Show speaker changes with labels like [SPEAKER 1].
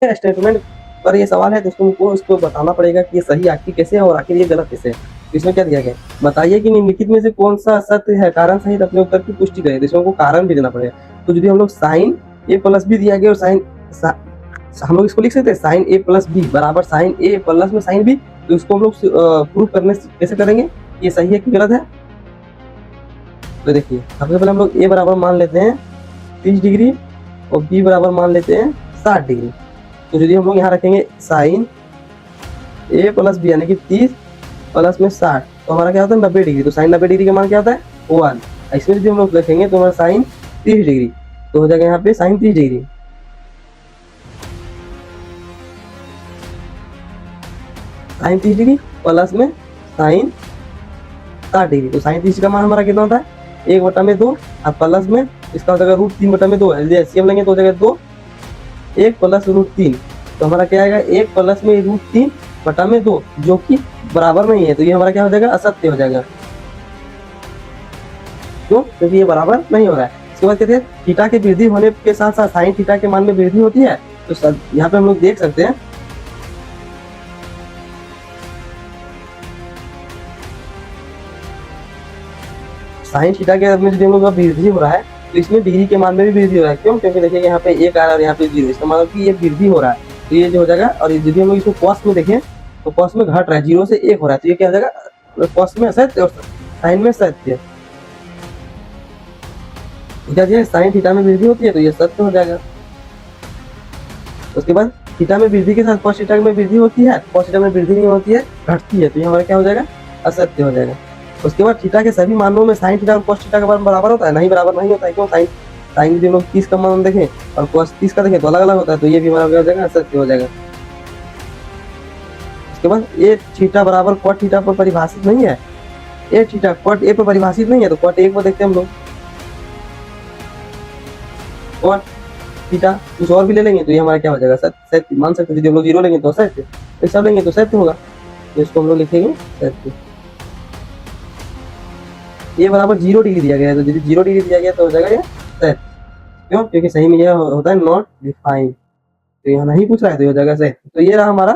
[SPEAKER 1] Statement पर ये सवाल है तो तुमको इसको बताना पड़ेगा कि ये सही आखिर कैसे है और आखिर ये गलत कैसे है। तो इसमें क्या दिया गया है, बताइए कि निम्नलिखित में से कौन सा सत्य है, कारण सहित अपने उत्तर की पुष्टि करें। तो इसमें हमको कारण भी देना पड़ेगा। तो यदि हम लोग साइन ए प्लस बी दिया गया और साइन हम लोग इसको लिख सकते हैं साइन ए प्लस बी बराबर साइन ए प्लस में साइन बी। तो इसको हम लोग प्रूव करने कैसे करेंगे, ये सही है कि गलत है। तो देखिए सबसे पहले हम लोग ए बराबर मान लेते हैं 30 डिग्री और बी बराबर मान लेते हैं 60 डिग्री। तो यदि हम लोग यहाँ रखेंगे साइन ए प्लस बी यानी कि 30 प्लस में 60 तो हमारा क्या होता है 90 डिग्री। तो साइन 90 डिग्री का मान क्या होता है 1। इसमें यदि हम लोग रखेंगे तो हमारा साइन 30 डिग्री तो हो जाएगा यहाँ पे sine 30 degree. Sine 30 degree plus में साइन 60 डिग्री। तो साइन 30 का मान हमारा कितना होता है 1/2 और प्लस में इसका हो जाएगा √3/2। यदि एलसीएम लेंगे तो हो जाएगा 2 1 प्लस √3। तो हमारा क्या आएगा 1 प्लस में √3/2 जो कि बराबर नहीं है। तो ये हमारा क्या हो जाएगा असत्य हो जाएगा। क्यों, क्योंकि ये बराबर नहीं हो रहा है। इसके बाद कहते हैं थीटा के वृद्धि होने के साथ साथ साइन थीटा के मान में वृद्धि होती है। तो यहाँ पे हम लोग देख सकते हैं साइन थीटा के में यदि हम लोग वृद्धि हो रहा है तो इसमें डिग्री के मान में भी वृद्धि हो रहा है। क्यों, क्योंकि देखिए यहाँ पे 1 आ रहा है और यहाँ पे 0, इसका मतलब कि ये वृद्धि हो रहा है। तो ये जो हो जाएगा, और यदि हम लोग इसको कॉस में देखें तो कॉस में घट रहा है, 0 से 1 हो रहा है। तो ये क्या हो जाएगा कॉस में असत्य और साइन में सत्य। क्या दिया साइन थीटा में वृद्धि होती है तो ये सत्य हो जाएगा। उसके बाद थीटा में वृद्धि के साथ कॉस थीटा में वृद्धि होती है, कॉस थीटा में वृद्धि नहीं होती है, घटती है। तो ये हमारा क्या हो जाएगा असत्य हो जाएगा। उसके बाद थीटा के सभी मानों में साइन थीटा और कॉस थीटा का मान बराबर होता है, नहीं बराबर नहीं होता है। क्यों, साइन साइन यदि हम लोग 30 का मान देखें और कॉस 30 का देखें तो अलग अलग होता है। तो ये भी हमारा क्या हो जाएगा असत्य हो जाएगा। उसके बाद ए थीटा बराबर कॉट थीटा पर परिभाषित नहीं है, ए थीटा कॉट ए पर परिभाषित नहीं है। तो कॉट ए को देखते हैं हम लोग, कॉट थीटा कुछ और भी ले लेंगे तो ये हमारा क्या हो जाएगा सत्य मान सकते हैं। यदि हम लोग 0 लेंगे तो सत्य, सब लेंगे तो सत्य होगा। तो इसको हम लोग लिखेंगे सत्य। ये बराबर 0 डिग्री दिया गया है, तो यदि 0 डिग्री दिया गया तो हो जाएगा ये सत्य। क्यों, क्योंकि सही में यह होता है नॉट डिफाइंड। तो यहाँ नहीं पूछ रहा है तो ये हो जाएगा सही। तो ये रहा हमारा